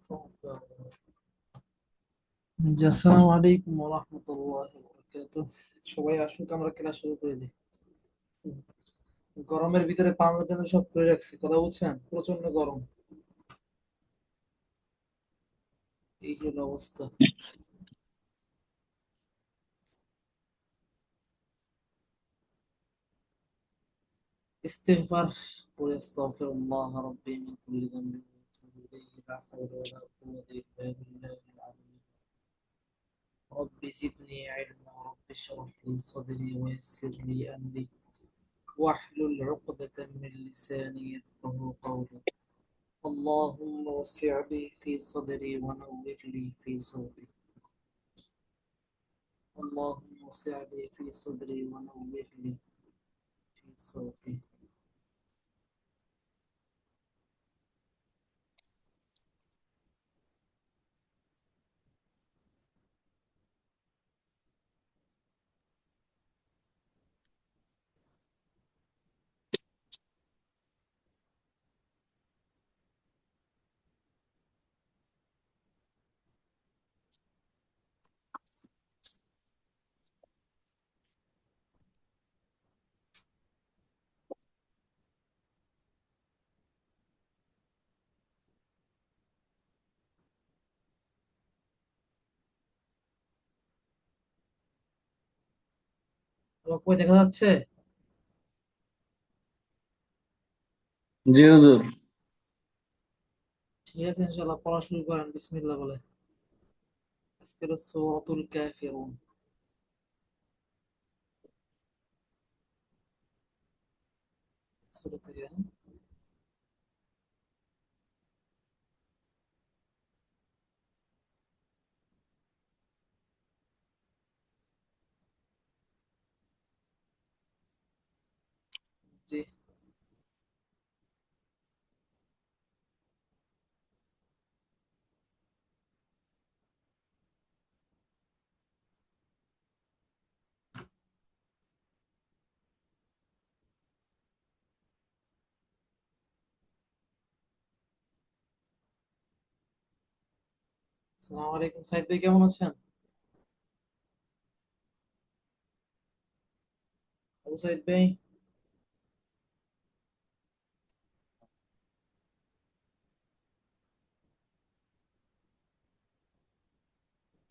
জি, আসসালামু আলাইকুম ওয়া রাহমাতুল্লাহি ওয়া বারাকাতুহু। সবাই আসুক, আমরা ক্লাস শুরু করে দিই। গরমের ভিতরে পানার জন্য সব করে রাখছি, কথা বুঝছেন? প্রচন্ড গরম, এই হলো অবস্থা। ইস্তিগফার করে আস্তাগফিরুল্লাহ রাব্বি মিন কুল্লি যামবিন ওয়া আতুবু ইলাইহি, লা হাওলা ওয়া লা কুওয়াতা ইল্লা বিল্লাহিল আলিয়্যিল আযীম। রব্বি জিদনি ইলমা রাব্বি ইশরাহ লি সাদরি ওয়া ইয়াসসির লি আমরি ওয়াহলুল 'উকদাতাম মিন লিসানি ইয়াফকাহু قولي। اللهم وسع لي في صدري ونور لي في صوتي. اللهم وسع لي في صدري ونور لي في صوتي. আমার কই দেখা যাচ্ছে? জি হুজুর। ঠিক আছে, ইনশাআল্লাহ পড়া শুরু করেন বিসমিল্লাহ বলে। আজকের সূরাতুল কাফিরুন সূরা থেকে। জি, আসসালামু আলাইকুম। সাইদ ভাই কেমন আছেন? আবু সাইদ ভাই,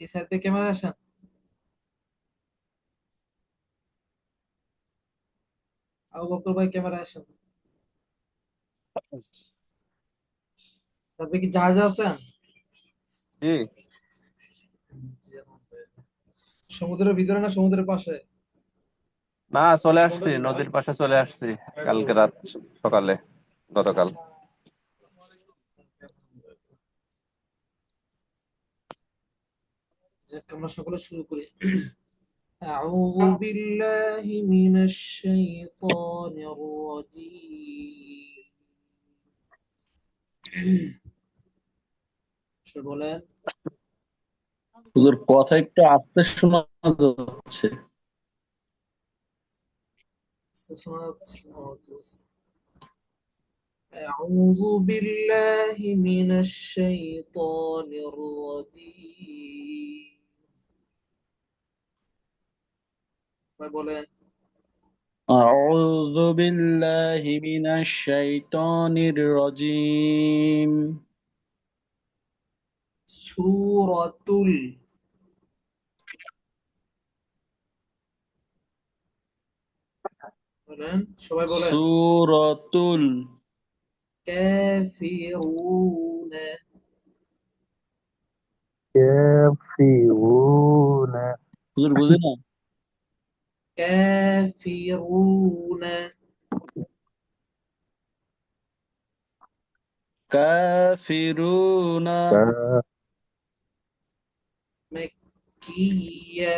এই সাইদ ভাই কেমন আছেন? আবু বকর ভাই ক্যামেরা আসেন। সাইদ ভাই কি জাহাজে আছেন? জি। জি, আলহামদুলিল্লাহ। সমুদ্রের ভিতরে না সমুদ্রের পাশে? না, চলে আসছি, নদীর পাশে চলে আসছি কালকে রাত সকালে, গতকাল। যাক, আমরা সকলে শুরু করি। أعوذ بالله من الشيطان الرجيم. সে বলেন। হুজুর কথা একটু আস্তে শোনা যাচ্ছে। শোনা যাচ্ছে? أعوذ بالله من الشيطان الرجيم. বলেন। أعوذ بالله من الشيطان الرجيم. সূরাতুল, বলেন সবাই বলেন। سورة কাফিরুন। الكافرون. হুজুর বুঝি না। কাফিরুন। كافرون. مكية.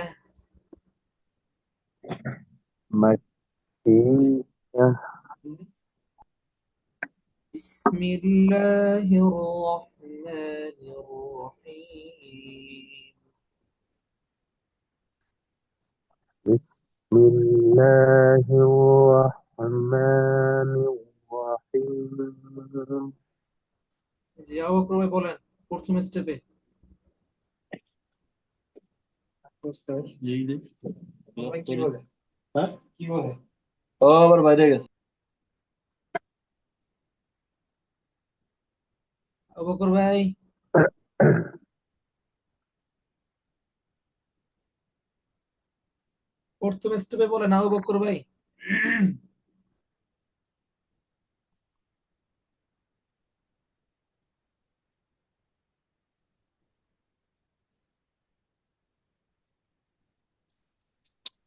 مكية. بسم الله الرحمن الرحيم. بسم الله الرحمن الرحيم. জি, আবু বকর ভাই বলেন। প্রথম স্টেপে। কি বলে? হ্যাঁ কি বলে? ও আবার বাইরে গেছে। আবু বকর ভাই, প্রথম স্টেপে বলেন আবু বকর ভাই।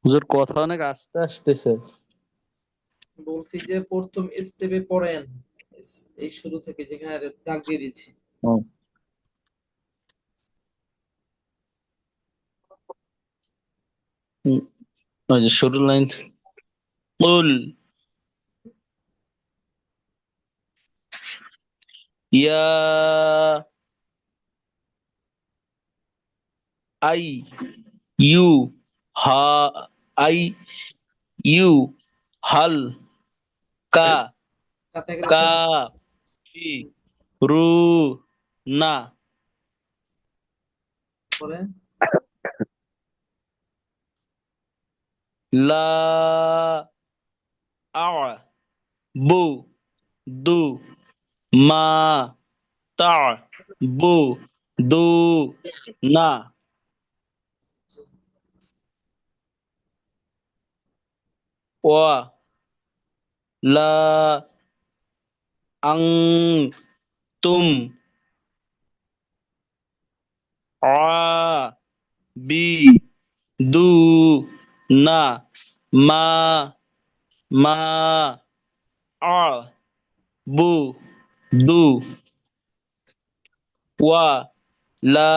হুজুর কথা অনেক আস্তে আসতেছে। বলছি যে প্রথম স্টেপে পড়েন, এই শুরু থেকে যেখানে দাগ দিয়ে দিচ্ছি। ও, হুম, ওই যে শুরুর লাইন। কুল ইয়া আই ইউ হা আই ইউ হাল কা কাতে গেলে কা টেন্স। ফি রু না পরে লা আ বু দু মা তা বু দু না ওয়া লা আং তুম আ বি দু না মা মা আ বু দু ওয়া লা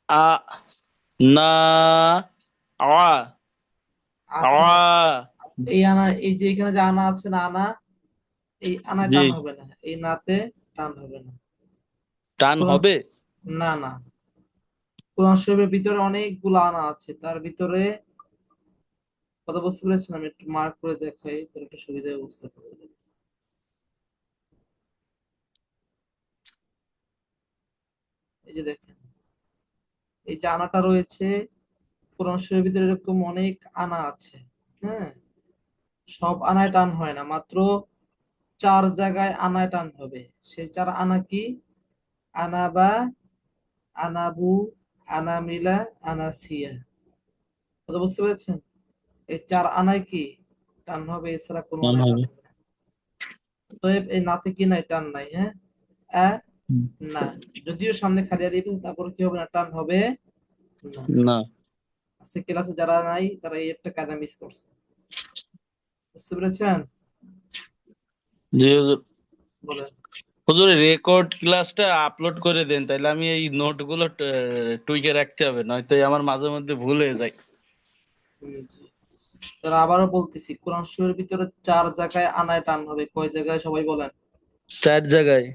আ না আ আনা আছে। আ এই আনা, এই যে এখানে যে আনা আছে না, আনা, এই আনায় জি টান হবে না, এই নাতে টান হবে না। টান কোরআন, হবে। না না, কোরআন শরীফের ভিতরে অনেকগুলো আনা আছে, তার ভিতরে কথা বুঝতে পেরেছেন? আমি একটু মার্ক করে দেখাই, তাহলে একটু সুবিধায় বুঝতে পারবেন। এই যে দেখেন, এই যে আনাটা রয়েছে, কোরআন শরীফের ভিতরে এরকম অনেক আনা আছে। হ্যাঁ, সব আনায় টান হয় না, মাত্র 4 জায়গায় আনায় টান হবে। সেই 4 আনা কি? আনাবা, আনাবু, আনামিলা, আনাসিয়া। কথা বুঝতে পেরেছেন? এই 4 আনায় কি টান হবে, এছাড়া কোনো টান আনায় টান হবে। হবে না। অতএব এই নাতে কি নাই, টান নাই। হ্যাঁ, আ হুম, না, যদিও সামনে খালি আলিফ আছে, তারপরে কি হবে না, টান হবে না। না আজকে ক্লাসে যারা নাই তারা এই একটা কায়দা মিস করছে। বুঝতে পেরেছেন? জি, জি হুজুর। বলেন। হুজুর রেকর্ড ক্লাসটা আপলোড করে দেন, তাইলে আমি এই নোট গুলো টুইকে রাখতে হবে, নয়তো আমার মাঝে মধ্যে ভুল হয়ে যায়। জি, তাহলে আবারও বলতেছি, কোরআন শরীফের ভিতরে 4 জায়গায় আনায় টান হবে। কয় জায়গায় সবাই বলেন? 4 জায়গায়।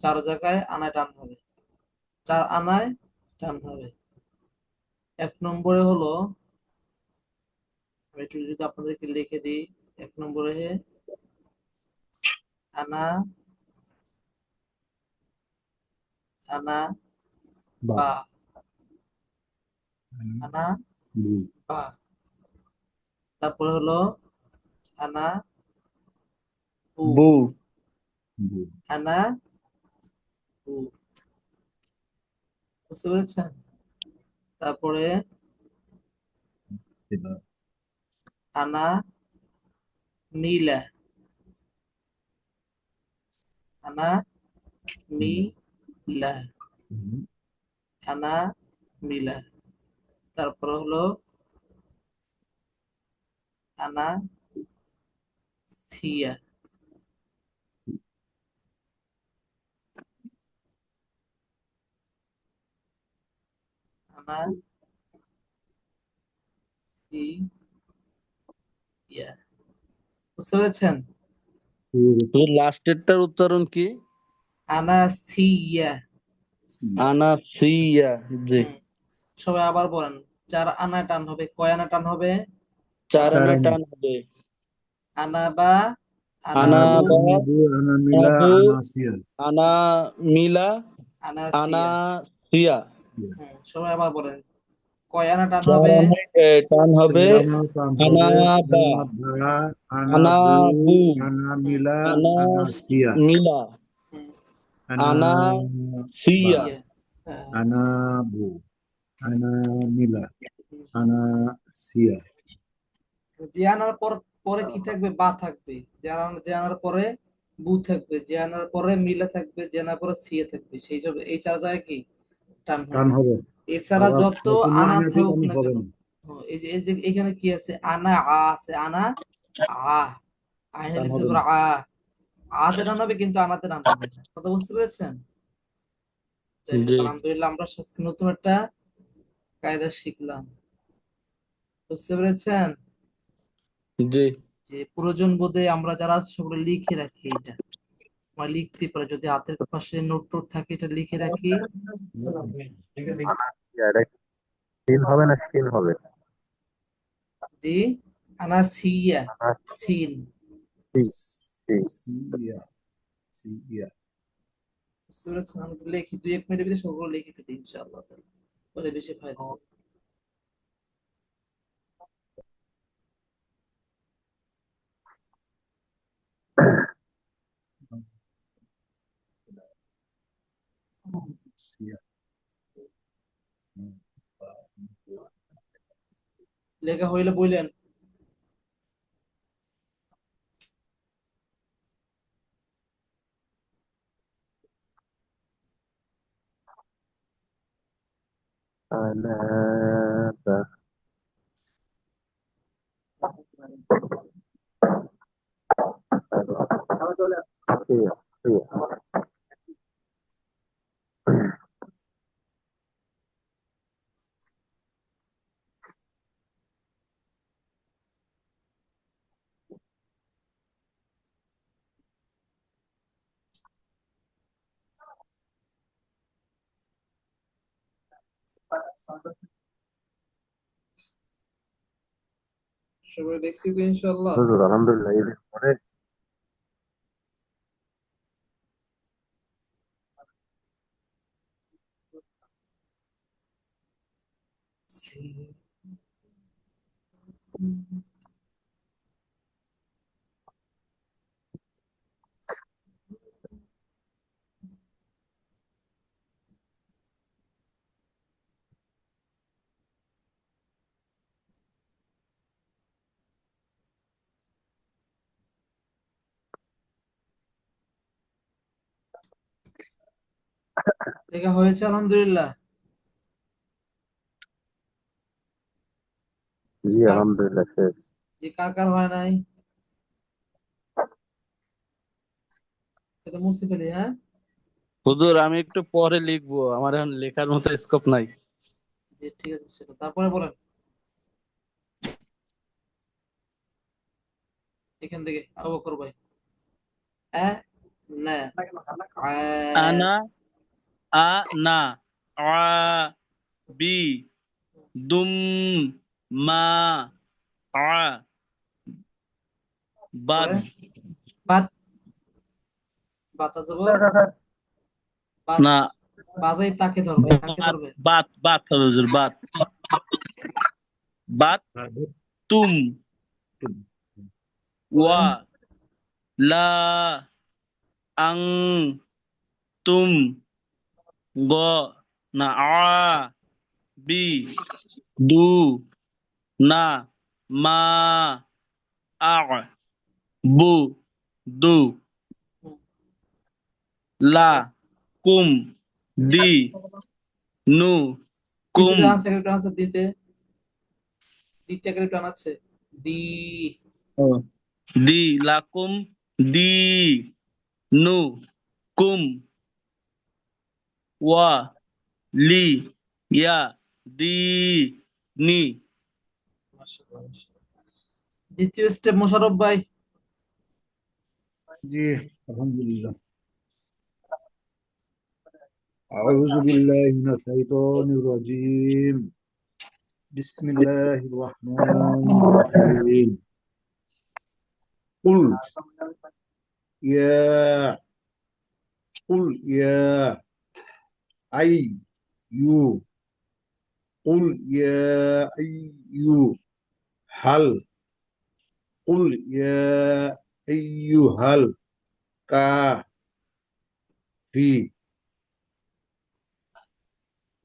4 জায়গায় আনায় টান হবে। 4 আনায় টান হবে। 1 নম্বরে হলো, আমি একটু যদি আপনাদেরকে লিখে দিই, 1 নম্বরে আনা, আনা বাহ। বা, আনা হুম। বা। তারপরে হলো আনা বু, বু আনা বু। বুঝতে পেরেছেন? তারপরে আনা মিলা, আনা মিলা, আনা মিলা। তারপরে হলো আনা সিয়া, আনা সিয়া। বুঝতে পেরেছেন? তো লাস্টেরটার উচ্চারণ কি? আনা সিয়া। আনাসিয়া। জি। হুম, সবাই আবার বলেন। 4 আনায় টান হবে। কয় আনা টান হবে? 4 4 আনা আনা। টান হবে। আনাবা, আনা আনাবু বা আনাবু, আনামিলা, আনাবু আনাসিয়া, আনা মিলা আনা আনাসিয়া। সিয়া। সিয়া। সবাই আবার বলেন, কয় আনা টান চার হবে? আনায় টান হবে চারানা টান আনা হবে, বা আনাবা, আনা আনাবু, বু হুম, আনামিলা, আনা আনাসিয়া, মিলা হুম, আনা আনাবা, সিয়া। সিয়া। হ্যাঁ, আনাবু, আনামিলা, হুম। আনাসিয়া। যে আনার পরে কি থাকবে? বা থাকবে। যে আনার পরে বু থাকবে, যে আনার পরে মিলা থাকবে, যে আনার পরে সিয়ে থাকবে, সেই সব এই চার জায়গায় কি টান টান হবে। হবে। এছাড়া আবার যত কোনো আনা আইনাতে থাকুক টান না হবে কেন, না। এই যে এখানে কি আছে? আনা আ আছে, আনা আ আইনে টান লিখছে হবে পুরো না। আতে টান হবে, কিন্তু আনাতে টান হবে না। কথা বুঝতে পেরেছেন? যাই হোক, জি আলহামদুলিল্লাহ আমরা আজকে নতুন একটা কায়দা শিখলাম। বুঝতে পেরেছেন? জি যে প্রয়োজন বোধে আমরা যারা আছি সেগুলো লিখে রাখি। এটা আমরা লিখতে পারি, যদি হাতের পাশে নোট টোট থাকে এটা লিখে রাখি। এটা সিন হবে না সিন হবে? জি, আনা সিয়া, সিন। সিয়া, সিয়া। বুঝতে পেরেছেন? আমরা লিখি 2-1 মিনিটের ভিতরে সবগুলো লিখে ফেলি ইনশাআল্লাহ, তাহলে বেশি ফায়দা হবে। সিয়া। লেখা হইলে বললেন। আনাবা। সিয়া, সিয়া। সবাই দেখছি তো ইনশাআল্লাহ। হুজুর আলহামদুলিল্লাহ এই পরে লেখা হয়েছে আলহামদুলিল্লাহ। জি কার আলহামদুলিল্লাহ শেষ। কার কার হয় নাই সেটা মুছে ফেলি, হ্যাঁ। হুজুর, আমি একটু পরে লিখবো, আমার এখন লেখার মতো স্কোপ নাই। যে ঠিক আছে, সেটা তারপরে বলেন এখান থেকে আবু বকর ভাই। আ না আ আনা আ না আ বি দুম মা আ বাদ পরে বাত, বাতা জবর, বাত। না বাজাই তাকে ধরবে, কাকে বাত ধরবে? বাত বাত হবে হুজুর, বাত বাত তুম ওয়া বলেন লা আং তুম গ না আ বি দু না মা আ বু দু হুম, লা পরে কুম দি নু দিতে কুম টান আছে, একটা টান আছে দিতে, দিতে একটা টান আছে। দি দি লাকুম দি নু কুম ওয়া লি ইয়া দি নি। মাশাআল্লাহ, মাশাআল্লাহ। দ্বিতীয় স্টেপ মোশাররফ ভাই। জি, আলহামদুলিল্লাহ। أعوذ بالله من الشيطان الرجيم. بسم الله الرحمن الرحيم. قل يا قل يا أي يو قل يا أيو هل قل يا أيها الكافي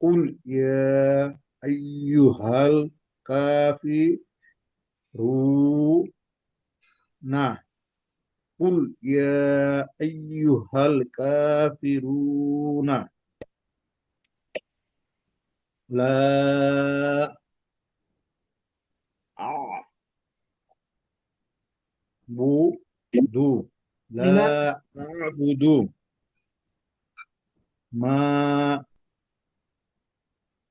قل يا أيها الكافرون قل يا أيها الكافرون لا أعبد মিলান لا أعبد ما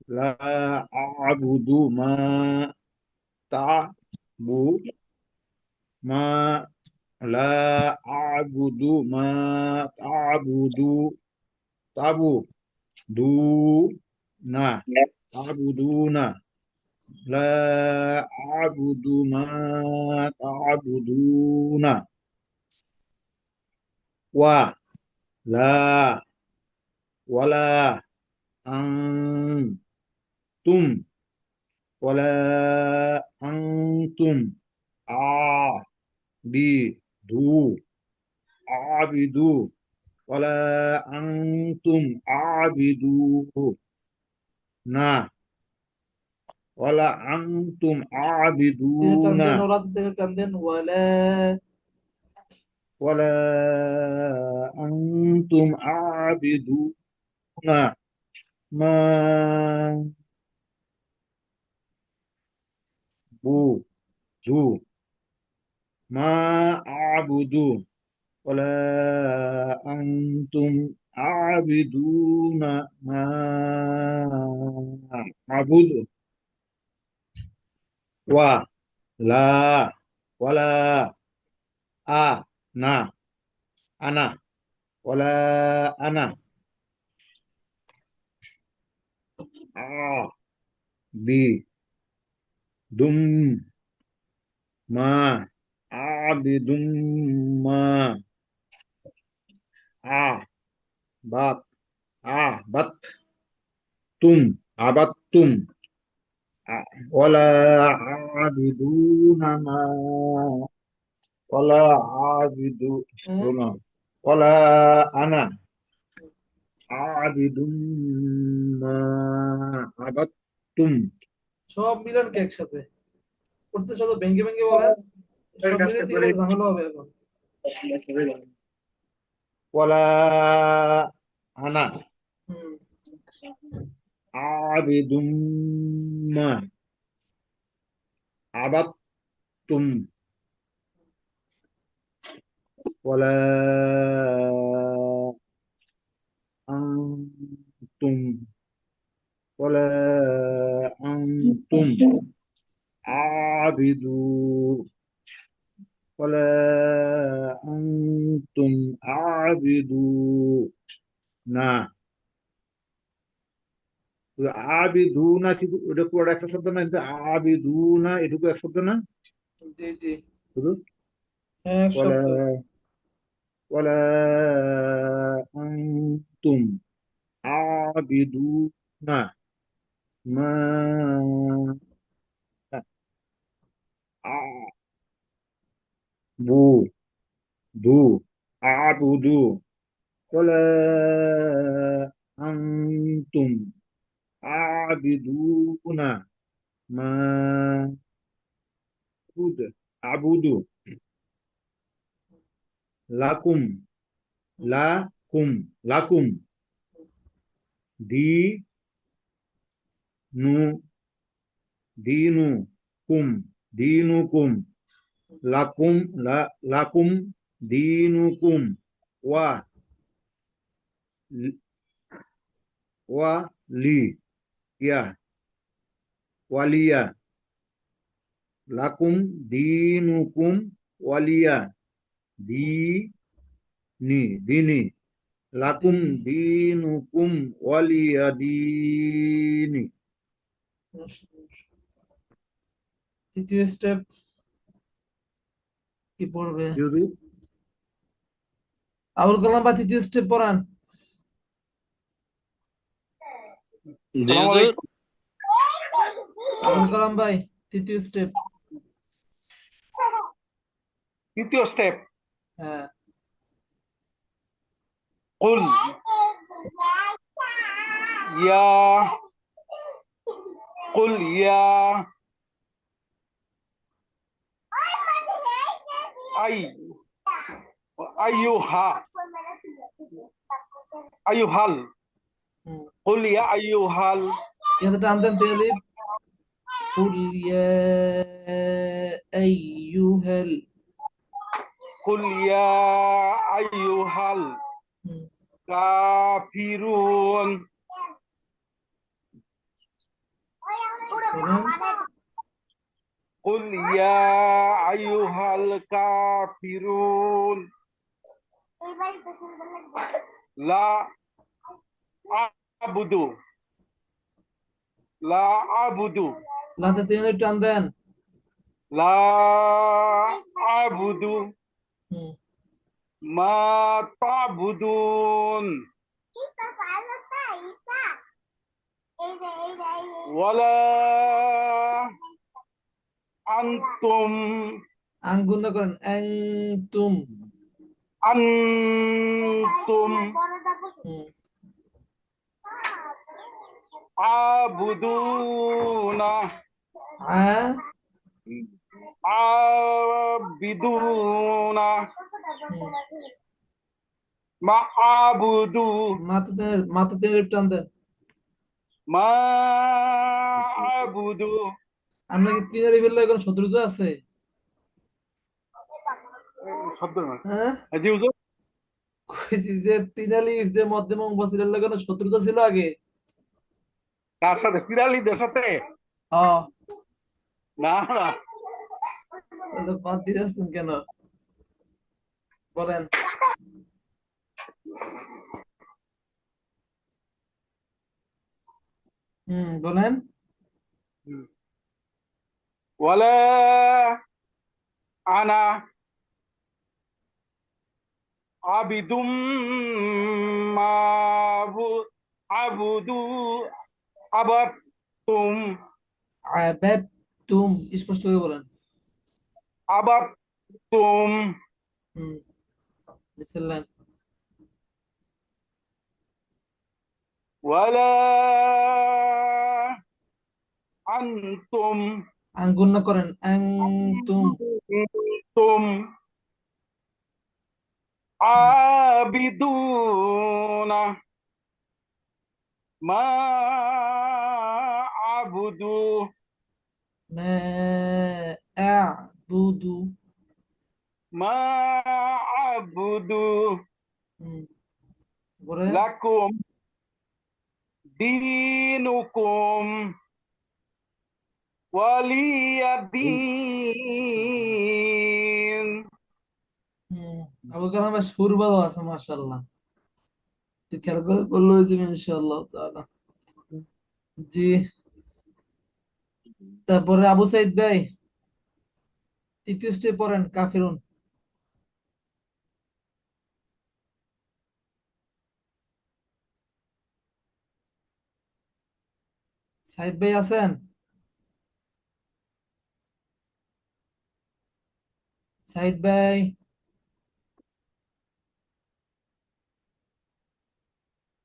لا أعبد ما تعبد ما لا أعبد ما تعبدون تعبدون لا أعبد ما تعبدون ولا ولا أنتم ولا أنتم عابدون عابدون ولا أنتم عابدون ولا أنتم দিকে টান عابدون দেন, ওরাদ দিকে টান দেন, ওয়ালা ولا أنتم عابدون ما بودوا ما أعبد ولا أنتم عابدون ما أعبد ولا ولا أنا ولا أنا عابد ما عابد ما عبد عبدتم ولا عابدون ما ولا হ্যাঁ عابدون ولا أنا عابد ما عبدتم সব মিলান কে একসাথে করতে, শুধু ভেঙ্গে ভেঙ্গে বলেন, সব মিলিয়ে দিলে ঝামেলা হবে এখন। ولا أنا হুম عابد ما عبدتم ولا أنتم ولا أنتم عابدون ولا أنتم عابدون আবিদুনা কি ওটা পুরো একটা শব্দ না, কিন্তু আবিদুনা এটুকু এক শব্দ না জি জি, শুধু হ্যাঁ এক ওয়ালা শব্দ। ওয়ালা আনতুম আবিদুনা মা আবুদু আবুদু ওয়ালা আনতুম আবিদুনা মা আবুদু লাকুম লাকুম লাকুম দি নু দিনু কুম দিনুকুম লাকুম লাকুম দিনুকুম ওয়া ওয়া লি ইয়া ওয়ালিয়া লাকুম দিনুকুম ওয়ালিয়া দিনি লাকুম দিনুকুম ওয়ালিয়া দিনি তৃতীয় স্টেপ কি পড়বে? যদি আবুল কালাম ভাই তৃতীয় স্টেপ পড়ান। জি আসসালামু হুজুর। আলাইকুম। আবুল কালাম ভাই তৃতীয় স্টেপ। তৃতীয় স্টেপ, হ্যাঁ। কুল ইয়া কুল ইয়া আই আইয়ুহা আইয়ুহাল হুম। কুল ইয়া আইয়ুহাল ইয়াতে টান দেন তেলি। قل يا أيها কুল ইয়া আইয়ুহাল হুম, কাফিরুন বলেন। কুল ইয়া আইয়ুহাল কাফিরুন লা আবুদু লা আবুদু লাতে তেলি টান দেন। লা আবুদু হুম। মা তা'বুদুন ওয়ালা আনতুম আঙ্গুল না করেন অ্যাং তুম। আনতুম হুম। আবুদুনা আ আবিদুনা হুম। মা আবুদু মাথা তেলি টান দেন। মা আবুদু আমরা কি তিনের লেভেলে কোনো শত্রুতা আছে? শব্দ না হ্যাঁ, জি হুজুর। কইছি যে তিনালি যে মধ্যম মুফাসসিরের লগে কোনো শত্রুতা ছিল আগে। কার সাথে পিরালিদের সাথে? হ্যাঁ। না না তাহলে বাদ দিয়েছেন কেন? বলেন। বলেন। ওয়ালা আনা আবিদুম মাবু আবুদু আবাতুম আবাদতুম স্পষ্ট করে বলেন। আবাতুম হুম। বিসমিল্লাহ। ওয়ালা আনতুম আঙ্গুল না করেন অ্যাং তুম। তুম আবিদুনা মা আবুদু মা আ'বুদু। মা আবুদু হুম। পরে লাকুম দিনুকুম ওয়ালিয়াদিন। হুম। আবুল কালাম ভাই সুর ভালো আছে মাশাআল্লাহ। তুই খেয়াল করে বললো যে ইনশাআল্লাহ তাআলা। জি। তারপরে আবু সাইদ ভাই তৃতীয় স্টেপ পড়েন কাফিরুন। সাইদ ভাই আছেন? সাইদ ভাই।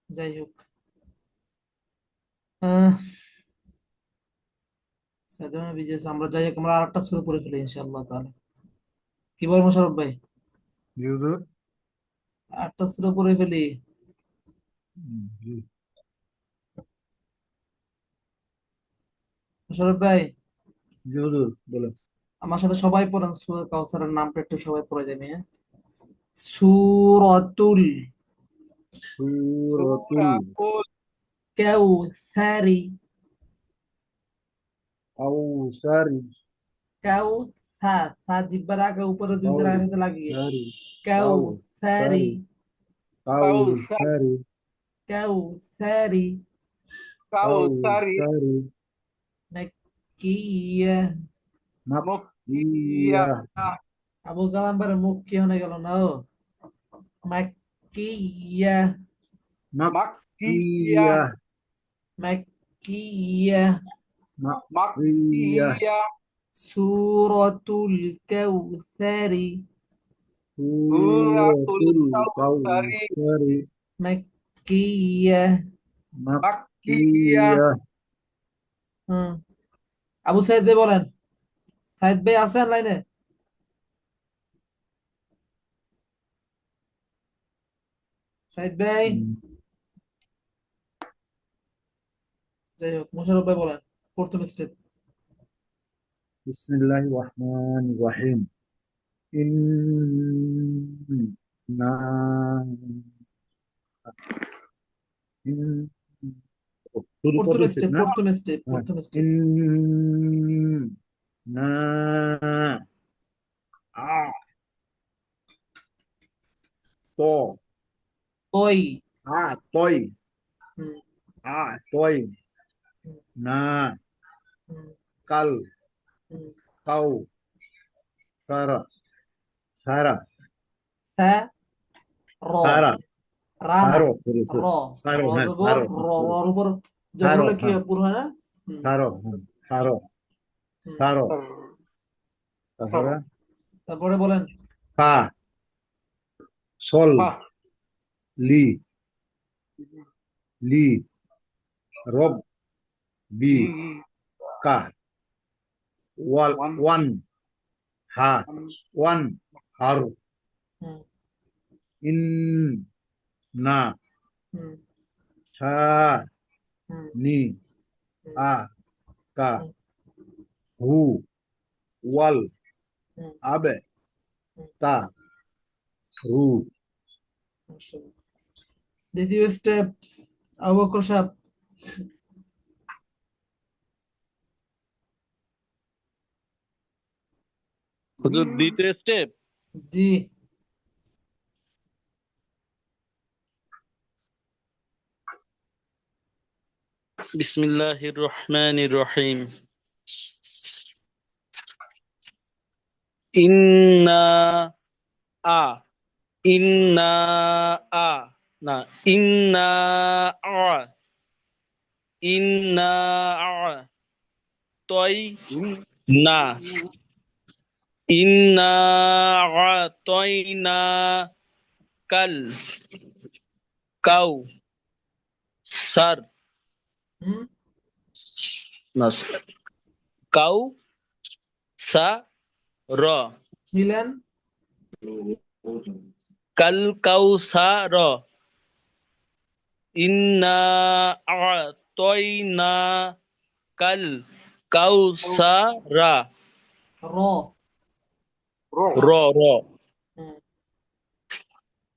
যাই হোক। আহ সাইদ ভাই বিজি আছে। আমরা যাই হোক, আমরা আরেকটা শুরু করে ফেলি ইনশাআল্লাহ তাআলা। কি বল মোশাররফ ভাই? জি হুজুর। আরেকটা শুরু করে ফেলি। জি মোশাররফ ভাই জি হুজুর বলেন। আমার সাথে সবাই পড়েন সূরা কাউসারের নামটা একটু সবাই পড়ে যাবে, হ্যাঁ? সূরাতুল সূরাতুল সূরাতুল কাউসারি। কাউসারি সা জিব্বার আগে উপরে দুই ধারা সাথে লাগিয়ে কাউসারি কাউসারি। কাউসারি কাউসার কাউসারি কাউসারি কাউসারি কাউসারি মাক্কিয়া। মুকিয়া মাক্কিয়া আবু কালাম মুখ কি হয়ে গেল না? ও مكية مكية مكية مكية مكية سورة الكوثر سورة سورة الكوثر الكوثر مكية مكية مكية হুম আবু সাইদ ভাই বলেন সাইদ ভাই আছেন লাইনে সাইদ ভাই যাই হোক মোশাররফ ভাই বলেন প্রথম স্টেপ بسم الله الرحمن الرحيم إنا إن শুরু কত স্টেপ না প্রথম স্টেপ হ্যাঁ প্রথম স্টেপ إنا তো তই তয় হুম তয় হুম না হুম কাল হুম কাউ সারা সারা সা র সারা রা না সারো করেছে র র সারো হ্যাঁ জবর সারো রর উপর জবর সারো হলে কি হ্যাঁ হয় পুরো হয় না হুম সারো হ্যাঁ সারো হুম সারো সর তারপরে তারপরে বলেন ফা সল ফা লি লি রব বি লি কা ওয়াল ওয়ান ওয়ান হা ওয়ান হার হুম ইন না হুম সা হুম নি হুম আ কা হুম হু ওয়াল হুম আবে হুম তা রু মাশাআল্লাহ। দ্বিতীয় স্টেপ আবু বকর সাহেব হুজুর দ্বিতীয় স্টেপ জি বিসমিল্লাহির রহমানির রহিম ইন্না আ ইন্না আ না ইন্না আ ইন্না আ তয় না ইন্না আ তয় না কাল কাউ সার হুম না কাউ সা র মিলেন কাল কাউ সা র ইন্না আ'তাইনা কাল কাউসারা র র র হুম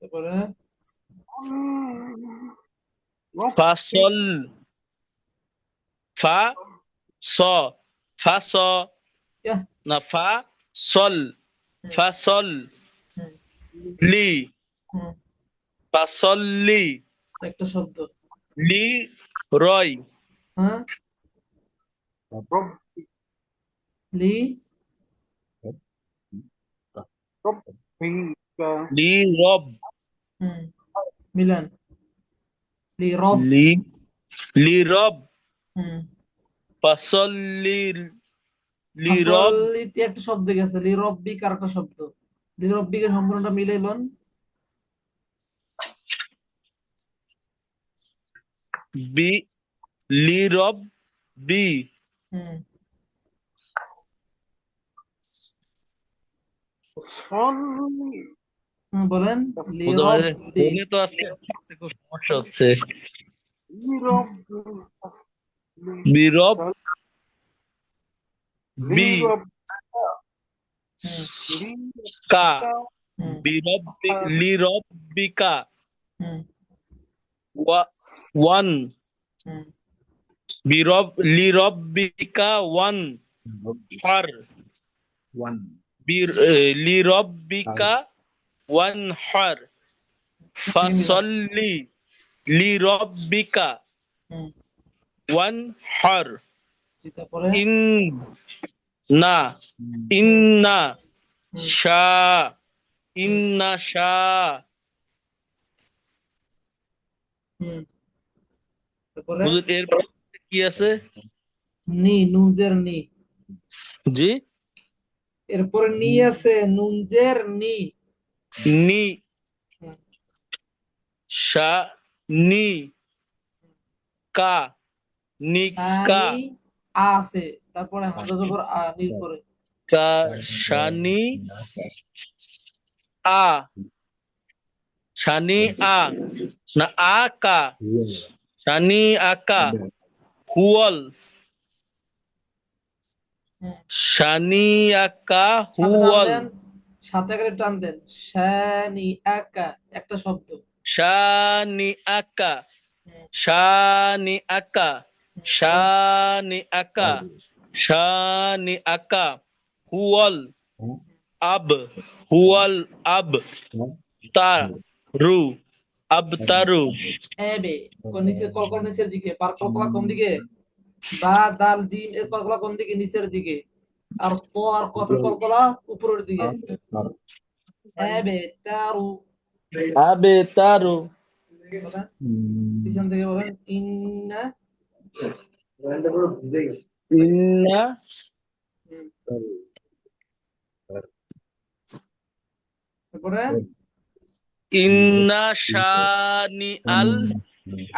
তারপরে ফাসল ফা স ফাস ইয়াহ না ফা সল হুম ফাসল হুম লি হুম ফাসল্লি একটা শব্দ লি রয় হ্যাঁ রব লি রব্বিকা লি রব হুম মিলান লি রব লি লি রব হুম ফাসল্লি লি রব ফাসলিতে একটা শব্দ গেছে লি রব্বিক আর একটা শব্দ লি রব্বিকে সম্পূর্ণটা মিলাইলন বি লি রব বি হুম সল্লি বলেন লি বুঝতে পারছি রব্বি ফোনে তো আজকে খুব সমস্যা হচ্ছে রব্বি বি রব বি হুম কা হুম বি রব্বি লি রব্বিকা হুম ওয়ান হুম লি রব্বিকা ওয়ান হার ওয়ান লি রব্বিকা ওয়ান হার ফাসল্লি লি রব্বিকা হুম ওয়ান হার জি তারপরে ইন না ইন্না হুম শা হুম ইন্না শা হুম, তারপরে হুজুর এরপর কি আছে? নি, নুনজের নি, জি, এরপরে নি আছে, নুনজের নি। নি, হুম, সা, নি, কা, নিকা, শানি আ আছে, তারপরে হামজা জবর আ, নির পরে কা, শানি, আ, শানি, আ, না আ, কা, শানি, আকা, হুয়াল, হুম, শানি, আকা, সাথে টান হুয়াল, দেন, সাথে করে টান দেন, শানি একা, একটা শব্দ। শানি, আকা, হুম, শানি, আকা, পরে শানি, আকা, শানি, আকা, হুয়াল, আব, হুয়াল, আব, তা, রু, আব, তারু, এবে, নিচে কলকলা নিচের দিকে, পার কলকলা কোন দিকে, বা দাল জিম এর কলকলা কোন দিকে, নিচের দিকে, আর তো আর কফের কলকলা উপরের দিকে। এবে তারু, আবে, তারু, বলেন পিছন থেকে বলেন, ইন্না। ইন্না, হুম, তারপরে ইন্না, শানি, আল,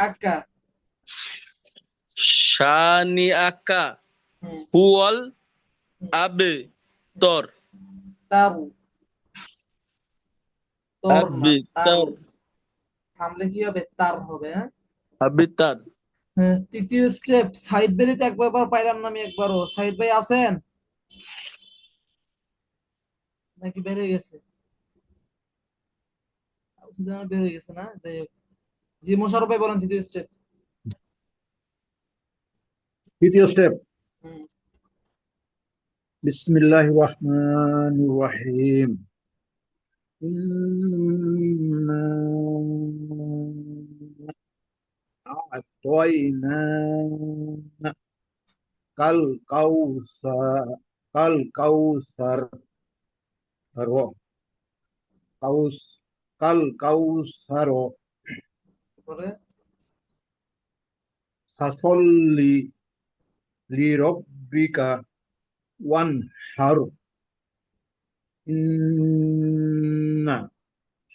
আকা। শানি, আকা, হুম, হুয়াল, হুম, আবে, হুম, তর, তারু, তোর না, আবে, তারু। তর, থামলে কি হবে, তার হবে, হ্যাঁ। আবে, তার। হ্যাঁ, তৃতীয় স্টেপ, সাইদ বেরিতে একবার পাইলাম না আমি একবারও। সাইদ ভাই আছেন নাকি বের হয়ে গেছে? বের হয়ে গেছে না, যাই হোক। জি মোশারফ ভাই বলেন তৃতীয় স্টেপ। তৃতীয় স্টেপ, হুম, বিসমিল্লাহির রহমানির রহিম। ইন্না আ'তাইনা কাল কাউসার, কাল কাউসার, র কাউস, কাল কাউসার, তারপরে ফাসল্লি লিরব্বিকা ওয়ানহার, ইন্না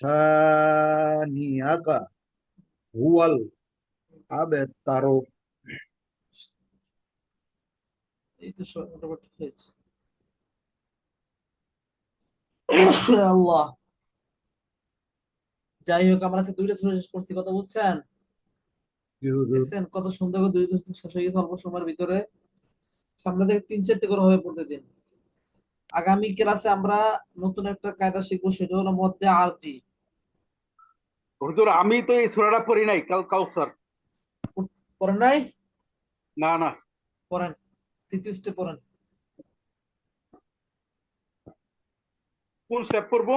শানিআকা হুয়াল আবতার। এই তো মোটামুটি হয়েছে। আল্লাহ, যাই হোক, আমরা আজকে দুইটা ধরে শেষ করছি, কথা বুঝছেন? দেখছেন কত সুন্দর করে দুইটা ধরে শেষ হয়ে গেছে অল্প সময়ের ভিতরে। সামনে থেকে 3-4টে করে হবে প্রতিদিন। আগামী ক্লাসে আমরা নতুন একটা কায়দা শিখবো, সেটা হলো মধ্যে আরজি। হুজুর আমি তো এই সূরাটা পড়ি নাই, কাল কাউসার। পড়েন নাই? না না, পড়েন, তৃতীয় স্টেপ পড়েন। কোন স্টেপ পড়বো?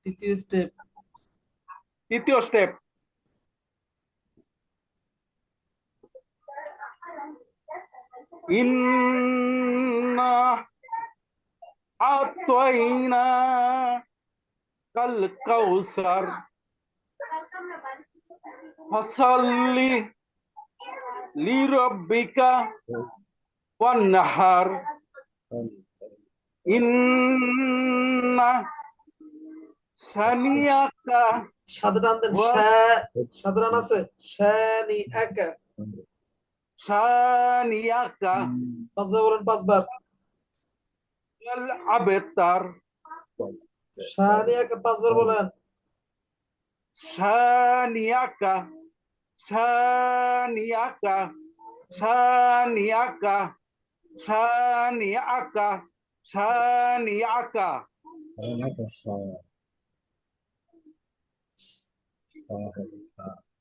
তৃতীয় স্টেপ। তৃতীয় স্টেপ, ইন্না আ'তাইনা কাল কাউসার ফাসাল্লি লিরাব্বিকা ওয়ানহার, ইন্না শানিয়াকা সাথে টান দেন, ওয়া সাথে টান আছে, শানি একা। শানিয়াকা পাঁচবার বলেন, পাঁচবার। ওয়াল আবতার, শানি একা পাঁচবার বলেন। শানিয়াকা শানিয়াকা শানিয়াকা শানিয়াকা শানিয়াকা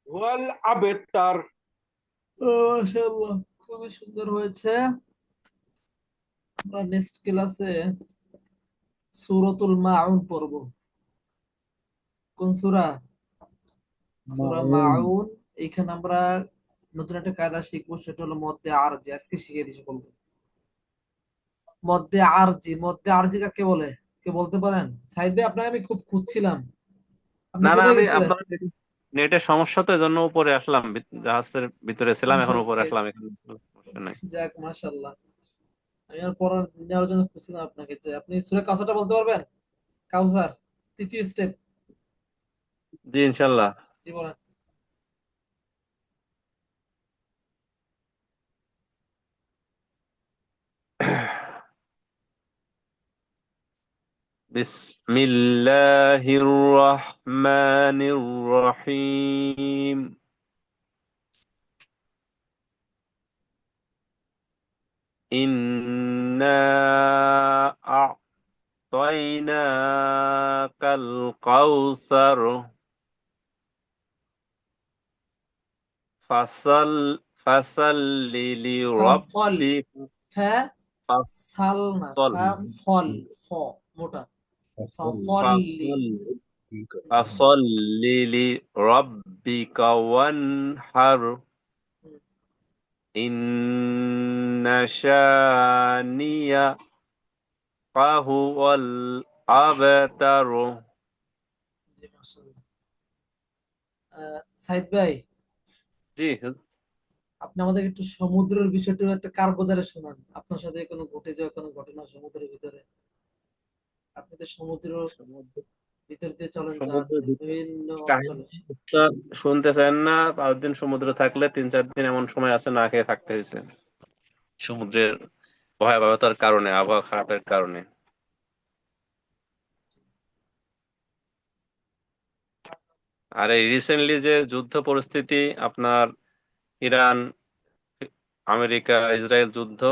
ওয়াল আবতার। মাশাআল্লাহ, খুবই সুন্দর হয়েছে। আমরা নেক্সট ক্লাসে সূরাতুল মাউন পড়বো। কোন সূরা? সূরা মাউন। এখানে আমরা নতুন একটা কায়দা শিখবো, সেটা হলো মধ্যে আরজি। আজকে শিখিয়ে দিছি বলবো মধ্যে আরজি। মধ্যে আরজি কাকে বলে, কে বলতে পারেন? সাইদ ভাই, আপনাকে আমি খুব খুঁজছিলাম, আপনি না না, কোথায় আমি গেছিলেন? আপনার নেটের সমস্যা তো এজন্য উপরে আসলাম, জাহাজের ভিতরে ছিলাম, এখন উপরে ওকে, আসলাম, এখানে সমস্যা নাই। যাক মাশাআল্লাহ। আমি আর পড়া নেওয়ার জন্য খুঁজছিলাম আপনাকে যে আপনি সূরা কাউসারটা বলতে পারবেন? কাউসার, তৃতীয় স্টেপ। জি ইনশাল্লাহ। জি বলেন। বিসমিল্লাহির রহমানির রহিম। ইন্না আ'তাইনাকাল কাউসার ফাসাল ফাসাল্লি ফাসল, লিরাব্বিক ফা সাল না, ফাসল ফাসল, ফ মোটা, ফাসল্লি। ফাসল ফাসাল্লি লিরাব্বিকা ওয়ানহার হুম, ইন্না শানিয়াকা হুয়াল আবতার। জি মাশাআল্লাহ। সাইদ ভাই, জি আপনি আমাদের একটু সমুদ্রের বিষয়টা একটা কারগোজারে শোনান। আপনার সাথে কোনো ঘটে যাওয়া কোনো ঘটনা সমুদ্রের ভিতরে। আপনি তো সমুদ্র ভিতর দিয়ে চলেন সমুদ্রের জাহাজে ভিতরে বিভিন্ন অঞ্চলে। কাহিনীটা শুনতে চান না? 5 দিন সমুদ্রে থাকলে 3-4 দিন এমন সময় আছে না খেয়ে থাকতে হয়েছে সমুদ্রের ভয়াবহতার কারণে, আবহাওয়া খারাপের কারণে। আর এই রিসেন্টলি যে যুদ্ধ পরিস্থিতি আপনার, ইরান, আমেরিকা, ইসরায়েল যুদ্ধ,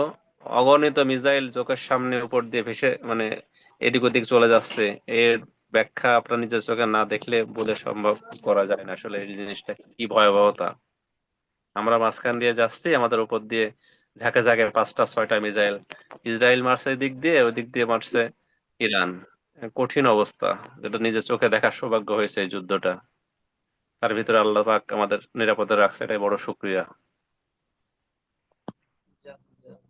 অগণিত মিসাইল চোখের সামনে উপর দিয়ে ভেসে মানে এদিক ওদিক চলে যাচ্ছে। এর ব্যাখ্যা আপনার নিজের চোখে না দেখলে বলে সম্ভব করা যায় না আসলে এই জিনিসটা কি ভয়াবহতা। আমরা মাঝখান দিয়ে যাচ্ছি, আমাদের উপর দিয়ে ঝাঁকে ঝাঁকে 5টা 6টা মিসাইল, ইসরায়েল মারছে এদিক দিয়ে, ওই দিক দিয়ে মারছে ইরান। কঠিন অবস্থা, যেটা নিজের চোখে দেখার সৌভাগ্য হয়েছে এই যুদ্ধটা। তার ভিতরে আল্লাহ পাক আমাদের নিরাপদে রাখছে, এটাই বড় শুকরিয়া। যা- যা-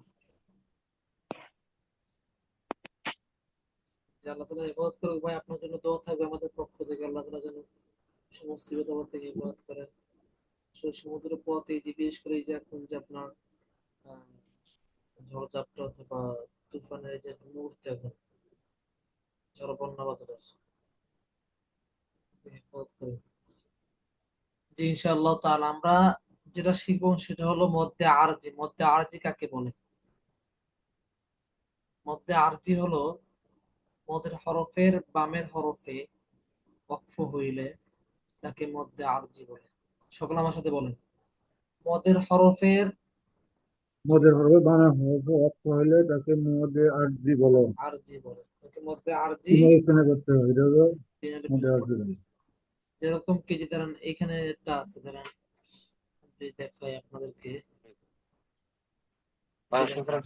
যে আল্লাহ তাআলা ইবাদত করুক ভাই, আপনার জন্য দোয়া থাকবে আমাদের পক্ষ থেকে। আল্লাহ তাআলা যেন সমস্ত বিপদ থেকে ইবাদত করে। সমুদ্র পথ এই যে বিশেষ করে এই যে এখন যে আপনার আহ, ঝড়ঝাপটা অথবা তুফানের যে মুহূর্তে এখন ঝড় বন্যা বাতাস থেকে ইবাদত করে। জি ইনশাআল্লাহ তাআলা আমরা যেটা শিখবো সেটা হলো মধ্যে আরজি। মধ্যে আরজি কাকে বলে? মধ্যে আরজি হলো মদের হরফের বামের হরফে ওয়াকফ হইলে তাকে মধ্যে আরজি বলে। সকলে আমার সাথে বলেন, মদের হরফের মদের হবে বানান হবে অর্থ হলে তাকে মদে আরজি বলো। আরজি বলে, তাকে মধ্যে আরজি তিন স্থানে করতে হবে, এটা হলো তিন আলিফ মদে টিনে আরজি পড়তে বলে। হবে। যেরকম কি যে ধরেন এখানে একটা আছে, ধরেন আমি দেখাই আপনাদেরকে। এই যে দেখেন,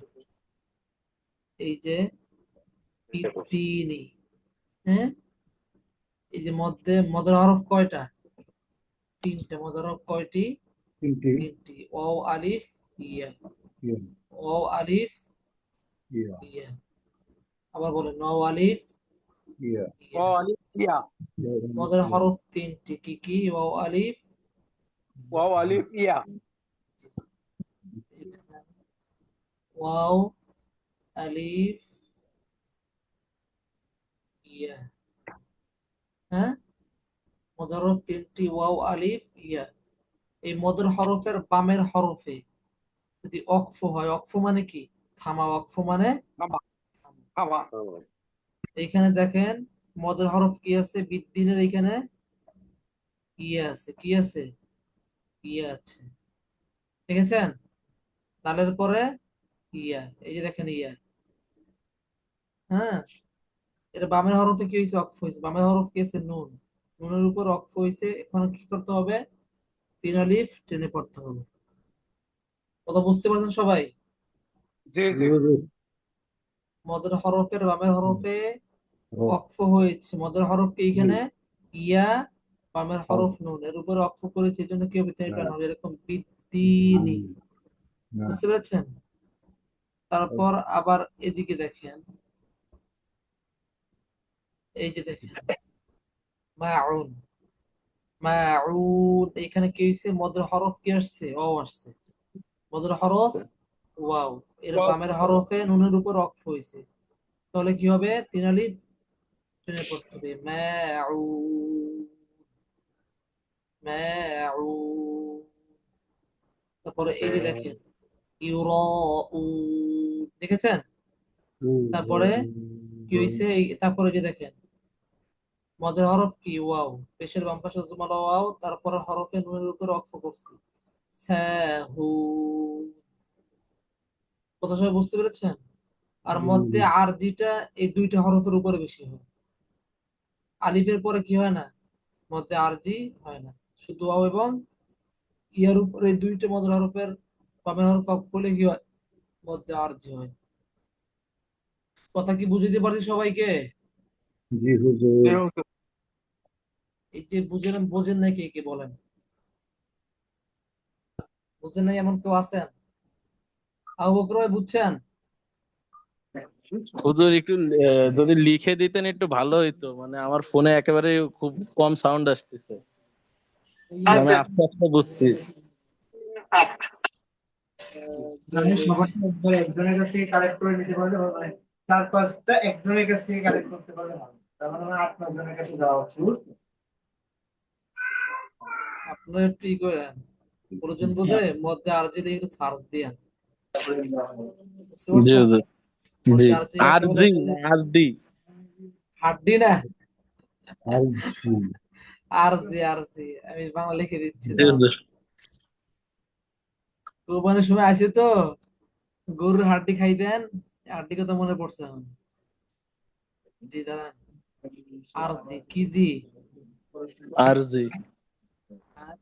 এই যে পিপিনি, হ্যাঁ, এই যে মধ্যে মদের হরফ কয়টা? তিনটা। মদের হরফ কয়টি? তিনটি। তিনটি। ওয়াও আলিফ ইয়া, ইয়া, ওয়াও আলিফ ইয়া, ইয়া। আবার বলেন ওয়াও আলিফ ইয়া, ও ইয়া। আলিফ ইয়া, ইয়া, মদের ইয়া। হরফ তিনটি, কি কি? ওয়াও আলিফ, ও আলিফ ইয়া, ওয়াও আলিফ ইয়া, হ্যাঁ, মদের হরফ তিনটি, ওয়াও আলিফ ইয়া। এই মদের হরফের বামের হরফে যদি অক্ফ হয়, অক্ফ মানে কি? থামা। অক্ফ মানে হামা থামা। হামা, এইখানে দেখেন মদের হরফ কি আছে? বিদ্দিনের এইখানে ইয়ে আছে। কি আছে? ইয়ে আছে, দেখেছেন? দালের পরে ইয়া, এই যে দেখেন ইয়া, হ্যাঁ। এটা বামের হরফে কি হয়েছে? অক্ফ হয়েছে। বামের হরফ কি আছে? নুন। নুনের উপর অক্ফ হয়েছে, এখন কি করতে হবে? তিন আলিফ টেনে পড়তে হবে। কথা বুঝতে পারছেন সবাই? জি জি, মদের হরফের বামের হরফে র, অক্ফ হয়েছে। মদের হরফ কি ই, এইখানে ইয়া, বামের আল, হরফ নুন, এর উপর অক্ফ করেছে, এই জন্য কি হবে? টেনে না, টান হবে, এরকম বিদ্দিনি। না, বুঝতে পেরেছেন? তারপর আবার এদিকে দেখেন, এই যে দেখেন মাউন, মাউন, এখানে কি হয়েছে? মদের হরফ কি আসছে? ও আসছে। মদের হরফ ওয়াও, এর বামের হরফে নুনের উপর অক্ফ হয়েছে, তাহলে কি হবে? তিন আলিফ টেনে পড়তে হবে। মাউন, মাউন। তারপরে এই যে দেখেন ইউরাউন, দেখেছেন? তারপরে কি হয়েছে? তারপরে যে দেখেন মদের হরফ কি? ওয়াও, পেশের বাম পাশে জুমার ওয়াও, তারপরে হরফে নুনের উপর অক্ফ করছি। সাহু, কথা সবাই বুঝতে পেরেছেন? আর মধ্যে আরজিটা এই দুইটা হরফের উপরে বেশি হয়, আলিফের পরে কি হয় না, মধ্যে আরজি হয় না, শুধু ওয়াও এবং ইয়ার উপরে এই দুইটা মদের হরফের বামের হরফ অক্ফ করলে কি হয়? মধ্যে আরজি হয়। কথা কি বুঝতে পারছি সবাইকে? জি হুজুর। জি হুজুর। এই যে বুঝেন, বোঝেন নাই কে কে বলেন? বুঝেন নাই এমন কেউ আছেন? আবু বকর ভাই বুঝছেন? হুজুর একটু যদি লিখে দিতেন একটু ভালো হইতো, মানে আমার ফোনে একেবারে খুব কম সাউন্ড আসতেছে, আমি আচ্ছা আস্তে আস্তে বুঝছি। মানে সবারটা একবার একজনের কাছ থেকে কালেক্ট করে নিতে পারলে ভালো, মানে 4-5টা একজনের কাছ থেকে কালেক্ট করতে পারলে ভালো। তার মানে আমার 8-9 জনের কাছে যাওয়া হচ্ছে, বুঝছো? আপনারা একটু ই করেন, প্রয়োজন বোধে মধ্যে আরজি দিয়ে একটু সার্চ দিয়েন, বুঝতে জি পারছেন? হুজুর, জি। মধ্যে আরজি আর কাকে বলে জি, একটু যদি আর ডি। হাড্ডি না, আর জি। আরজি, আরজি আমি বাংলা লিখে দিচ্ছি জি দাঁড়ান। হুজুর। কোরবানির সময় আছে তো, গরুর হাড্ডি খাইতেন, হাড্ডি কথা মনে পড়ছে এখন। জি দাঁড়ান, আরজি কি জি? আর জি। আর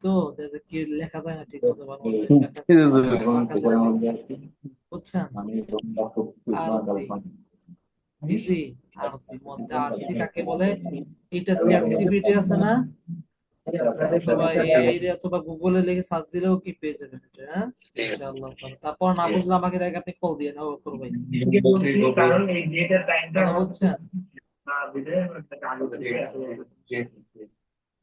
তো দেখে কি লেখা যায় না ঠিক মতো বাংলাতে, লেখা জি হুজুর। আঁকা যায় না, বুঝছেন? আরজি, ইজি, আরজি, মধ্যে আরজি কাকে বলে? এটা চ্যাট জিপিটি আছে না, অথবা এআই রে অথবা গুগলে লিখে সার্চ দিলেও কি পেয়ে যাবেন এটা, হ্যাঁ ইনশাআল্লাহ তাআলা। তারপর না বুঝলে আমাকে এর আগে আপনি কল দিয়ে নাও করবেন, এদিকে বলছি, কারণ এই ডেটার টাইমটা কথা আমার বুঝছেন? না দিলে আগে থেকে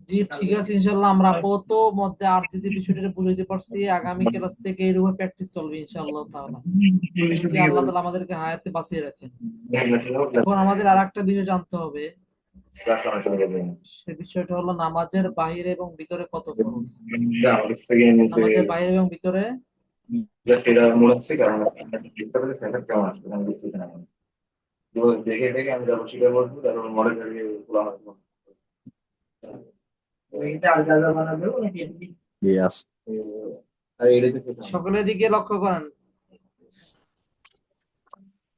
জি ঠিক আছে, ইনশাআল্লাহ আমরা আপাতত মধ্যে আরজি যে বিষয়টা বুঝাইতে পারছি, আগামী ক্লাস থেকে এর উপর প্র্যাকটিস চলবে ইনশাআল্লাহ তাআলা, যদি আল্লাহ তাআলা আমাদেরকে হায়াতে বাঁচিয়ে রাখেন। এখন আমাদের আরেকটা বিষয় জানতে হবে, সে বিষয়টা হলো নামাজের বাইরে এবং ভিতরে কত ফরজ। নামাজের বাইরে এবং ভিতরে কত ফরজ? এটা আলাদা আলাদা বানাবে নাকি? Yes. সকলের দিকে লক্ষ্য করেন,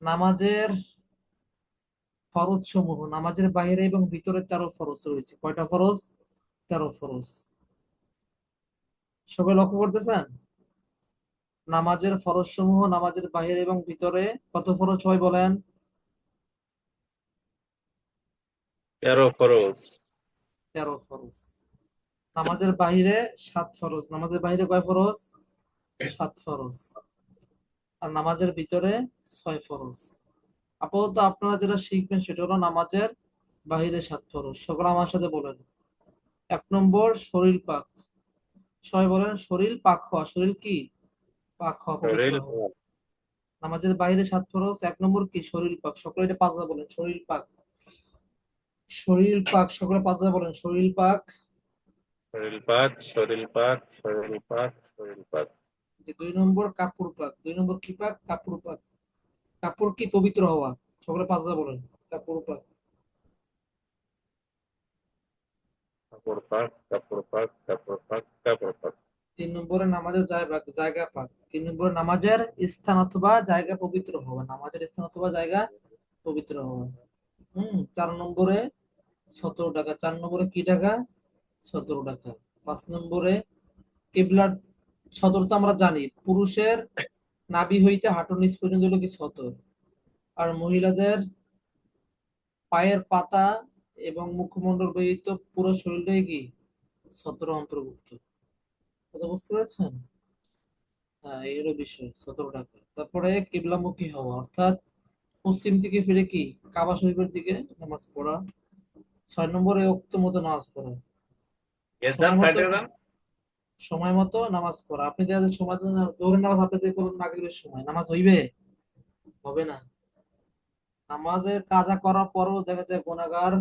নামাজের ফরজ সমূহ, নামাজের বাইরে এবং ভিতরে 13 ফরজ রয়েছে। কয়টা ফরজ? 13 ফরজ। সবাই লক্ষ্য করতেছেন? নামাজের ফরজ সমূহ, নামাজের বাইরে এবং ভিতরে কত ফরজ হয় বলেন? 13 ফরজ। 13 ফরজ। নামাজের বাইরে 7 ফরজ। নামাজের বাইরে কয় ফরজ? 7 ফরজ। আর নামাজের ভিতরে 6 ফরজ। আপাতত আপনারা যেটা শিখবেন সেটা হলো নামাজের বাইরে 7 ফরজ। সকলে আমার সাথে বলেন। 1 নম্বর শরীর পাক। সবাই বলেন শরীর পাক হওয়া। শরীর কি? পাক হওয়া, পবিত্র শরীর হওয়া। নামাজের বাইরে 7 ফরজ, 1 নম্বর কি? শরীর পাক। সকলে এটা 5 বার বলেন, শরীর পাক। শরীর পাক, সকলে 5 বার বলেন, শরীর পাক। শরীর পাক, শরীর পাক, শরীর পাক, শরীর পাক। 2 নম্বর কাপড় পাক। 2 নম্বর কি পাক? কাপড় পাক। কাপড় কি? পবিত্র হওয়া। সকলে 5 বার বলেন, কাপড় পাক। কাপড় পাক, কাপড় পাক, কাপড় পাক, কাপড় পাক। 3 নম্বরে নামাজের জায়গা, জায়গা পাক। 3 নম্বরে নামাজের স্থান অথবা জায়গা পবিত্র হওয়া। নামাজের স্থান অথবা জায়গা পবিত্র হওয়া। 4 নম্বরে 17 টাকা। 4 নম্বরে কি টাকা? 17 টাকা। 5 নম্বরে কিবলার 17 তো আমরা জানি, পুরুষের নাভি হইতে হাঁটুর নিচ পর্যন্ত হলো কি 17, আর মহিলাদের পায়ের পাতা এবং মুখমণ্ডল ব্যতীত পুরো শরীরটাই কি সতর অন্তর্ভুক্ত। কথা বুঝতে পেরেছেন? হ্যাঁ, এই হলো বিষয়, 17 টাকা। তারপরে কিবলামুখী হওয়া, অর্থাৎ পশ্চিম দিকে ফিরে কি কাবা শরীফের দিকে নামাজ পড়া। 6 নম্বরে ওক্ত মতো নামাজ পড়া, সময় মতো সময় মতো নামাজ পড়া। আপনি দেখা যায় সময় মতো জোহরের নামাজ আপনি যে পড়লেন মাগরিবের সময়, নামাজ হইবে? হবে না। নামাজের কাজা করার পরও দেখা যায় গুনাহগার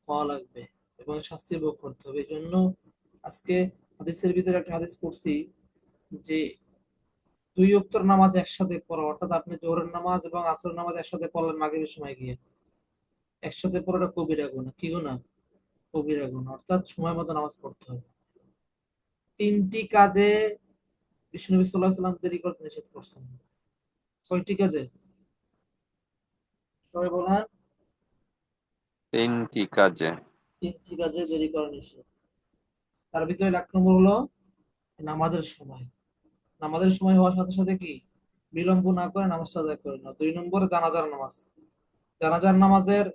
হওয়া লাগবে এবং শাস্তি ভোগ করতে হবে। এই জন্য আজকে হাদিসের ভিতরে একটা হাদিস পড়ছি যে 2 ওয়াক্ত নামাজ একসাথে পড়া, অর্থাৎ আপনি জোহরের নামাজ এবং আসরের নামাজ একসাথে পড়লেন মাগরিবের সময় গিয়ে, একসাথে পড়াটা কবিরা গুনাহ। কি গুনাহ? কবিরা গুনাহ। অর্থাৎ সময় মতো নামাজ পড়তে হবে। 3টি কাজে বিষ্ণু সাল্লাল্লাহু আলাইহি সাল্লাম দেরি করতে নিষেধ করছেন। কয়টি কাজে? সবাই বলেন। 3টি কাজে। 3টি কাজে দেরি করা নিষেধ। তার ভিতরে 1 নম্বর হলো নামাজের সময়। নামাজের সময় হওয়ার সাথে সাথে কি বিলম্ব না করে নামাজটা আদায় করে না। 2 নম্বরে জানাজার নামাজ। জানাজার নামাজের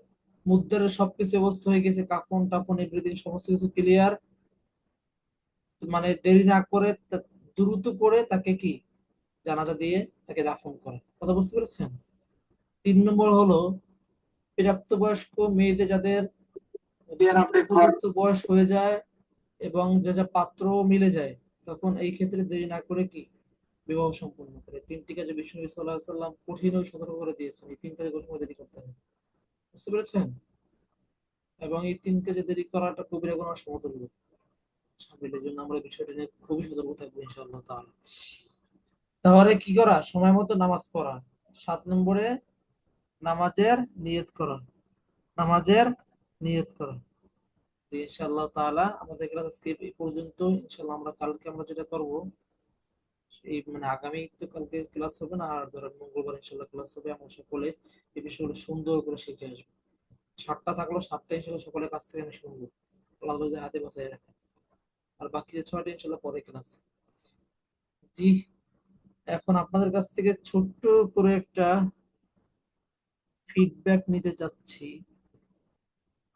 মধ্যে সবকিছু ব্যবস্থা হয়ে গেছে, কাফন টাফন এভরিথিং সমস্ত কিছু ক্লিয়ার, মানে দেরি না করে দ্রুত করে তাকে কি জানাজা দিয়ে তাকে দাফন করে। কথা বুঝতে পেরেছেন? 3 নম্বর হলো প্রাপ্তবয়স্ক মেয়েদের যাদের উপযুক্ত বয়স হয়ে যায় এবং যে যা পাত্র মিলে যায়, তখন এই ক্ষেত্রে দেরি না করে কি বিবাহ সম্পন্ন করে। 3টি কাজে বিষ্ণু সাল্লাল্লাহু আলাইহি সাল্লাম কঠিন ও সতর্ক করে দিয়েছেন, এই 3 কাজে কোনো সময় দেরি করতে হবে। বুঝতে পেরেছেন? এবং এই 3 কাজে দেরি করাটা কবিরা গুনার সমতুল্য। সামিলের জন্য আমরা বিষয়টা নিয়ে খুবই সতর্ক থাকবো ইনশাআল্লাহ তাআলা। তাহলে কি করা? সময় মতো নামাজ পড়া। 7 নম্বরে নামাজের নিয়ত করা। নামাজের নিয়ত করা। তো ইনশাআল্লাহ তাআলা আমাদের ক্লাস আজকে এই পর্যন্ত। ইনশাআল্লাহ আমরা কালকে আমরা যেটা করব, এই মানে আগামী তো কালকে ক্লাস হবে না, আর ধরেন মঙ্গলবার ইনশাআল্লাহ ক্লাস হবে। আমরা সকলে এই বিষয়গুলো সুন্দর করে শিখে আসবো। 7টা থাকলো, 7টা ইনশাআল্লাহ সকলের কাছ থেকে আমি শুনবো, আল্লাহ যদি হাতে বাঁচায় রাখেন। আর বাকি যে 6টা ইনশাআল্লাহ পরে ক্লাস। জি, এখন আপনাদের কাছ থেকে ছোট্ট করে একটা ফিডব্যাক নিতে চাচ্ছি।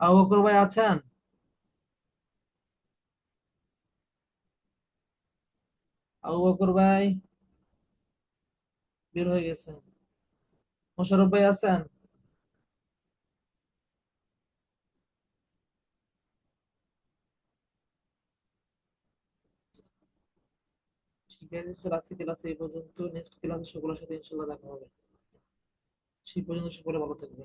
আবু বকর ভাই আছেন? আবু বকর ভাই বের হয়ে গেছেন। মোশাররফ ভাই আছেন? ঠিক আছে, চলো আজকে ক্লাসে এই পর্যন্ত। নেক্সট ক্লাসে সকলের সাথে ইনশাআল্লাহ দেখা হবে। সেই পর্যন্ত সকলে ভালো থাকবে।